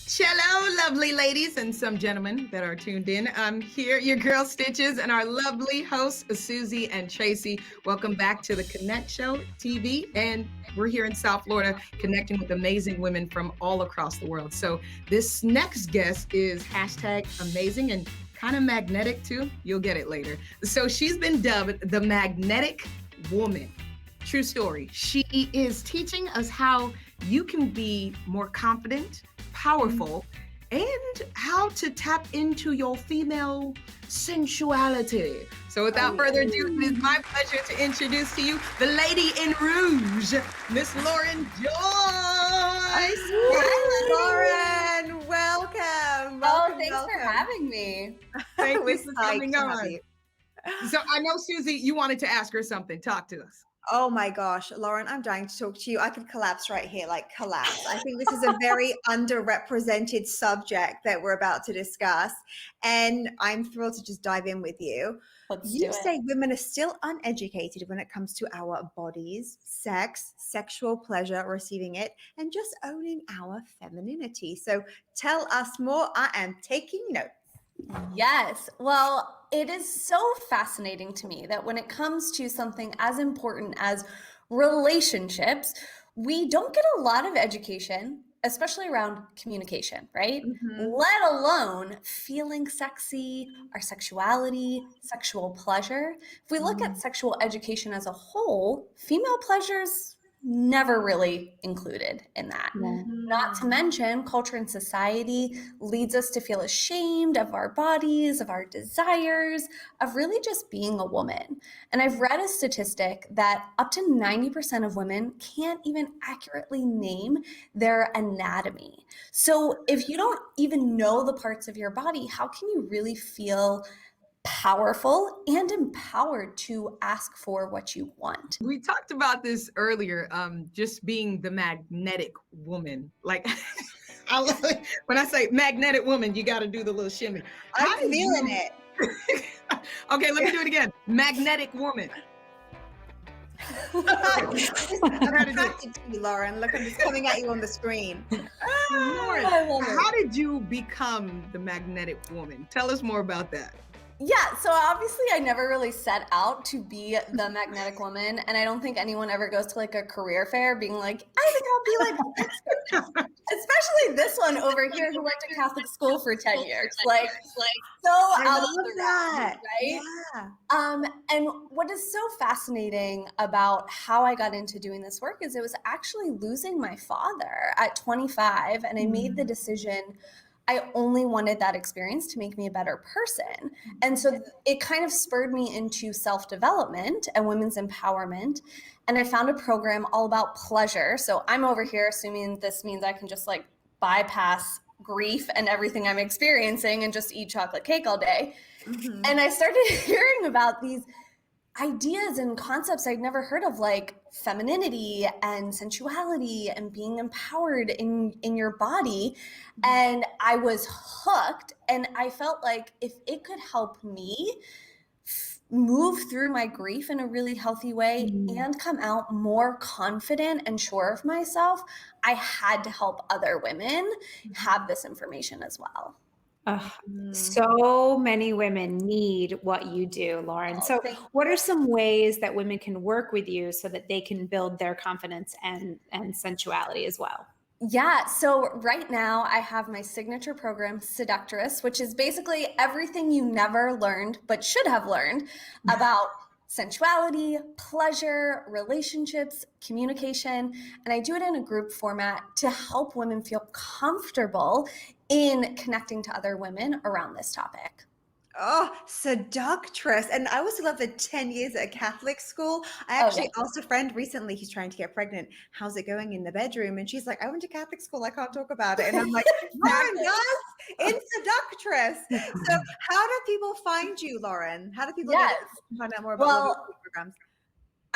Hello, lovely ladies and some gentlemen that are tuned in. I'm here, your girl Stitches, and our lovely hosts, Susie and Tracy. Welcome back to the Connect Show TV. And we're here in South Florida connecting with amazing women from all across the world. So this next guest is hashtag amazing and kind of magnetic too. You'll get it later. So she's been dubbed the magnetic woman. True story. She is teaching us how you can be more confident, powerful, and how to tap into your female sensuality. So without further ado, it is my pleasure to introduce to you the lady in rouge, Miss Lauren Joyce. Hi, Lauren. Welcome. Thanks for having me. Thank you for coming on. So I know, Susie, you wanted to ask her something. Talk to us. Oh my gosh, Lauren, I'm dying to talk to you. I could collapse right here, like collapse. I think this is a very underrepresented subject that we're about to discuss. And I'm thrilled to just dive in with you. You say women are still uneducated when it comes to our bodies, sex, sexual pleasure, receiving it, and just owning our femininity. So tell us more. I am taking notes. Yes. Well, it is so fascinating to me that when it comes to something as important as relationships, we don't get a lot of education, especially around communication, right? Let alone feeling sexy, our sexuality, sexual pleasure. If we look at sexual education as a whole, female pleasure's never really included in that. Not to mention, culture and society leads us to feel ashamed of our bodies, of our desires, of really just being a woman. And I've read a statistic that up to 90% of women can't even accurately name their anatomy. So if you don't even know the parts of your body, how can you really feel powerful and empowered to ask for what you want? We talked about this earlier, just being the magnetic woman. Like, I love it. When I say magnetic woman, you got to do the little shimmy. I'm feeling it. Okay, let me do it again. Magnetic woman. I'm attracted to you, Lauren. Look, I'm just coming at you on the screen. Lauren, how did you become the magnetic woman? Tell us more about that. Yeah, so obviously I never really set out to be the magnetic woman, and I don't think anyone ever goes to like a career fair being like, I think I'll be like this. Especially this one over here who went to Catholic school for 10 years. Like so out of the realm, right? Yeah. And what is so fascinating about how I got into doing this work is it was actually losing my father at 25, and I made the decision I only wanted that experience to make me a better person. And so it kind of spurred me into self-development and women's empowerment. And I found a program all about pleasure. So I'm over here assuming this means I can just like bypass grief and everything I'm experiencing and just eat chocolate cake all day. And I started hearing about these ideas and concepts I'd never heard of, like femininity and sensuality and being empowered in your body. And I was hooked, and I felt like if it could help me move through my grief in a really healthy way and come out more confident and sure of myself, I had to help other women have this information as well. So many women need what you do, Lauren. So what are some ways that women can work with you so that they can build their confidence and sensuality as well? Yeah, so right now I have my signature program, Seductress, which is basically everything you never learned but should have learned about sensuality, pleasure, relationships, communication, and I do it in a group format to help women feel comfortable in connecting to other women around this topic. Oh, seductress. And I also love the 10 years at a Catholic school. I actually asked a friend recently, he's trying to get pregnant, how's it going in the bedroom? And she's like, I went to Catholic school, I can't talk about it. And I'm like, Lauren does in seductress. So how do people find you, Lauren? How do people find out more about women's programs?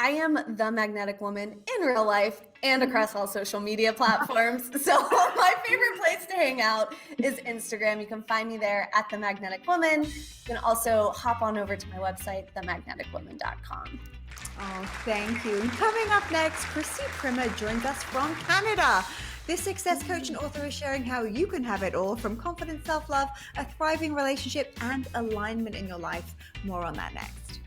I am the magnetic woman in real life and across all social media platforms. So my favorite place to hang out is Instagram. You can find me there at The Magnetic Woman. You can also hop on over to my website, themagneticwoman.com. Oh, thank you. And coming up next, Chrissy Primer joins us from Canada. This success coach and author is sharing how you can have it all, from confident self-love, a thriving relationship, and alignment in your life. More on that next.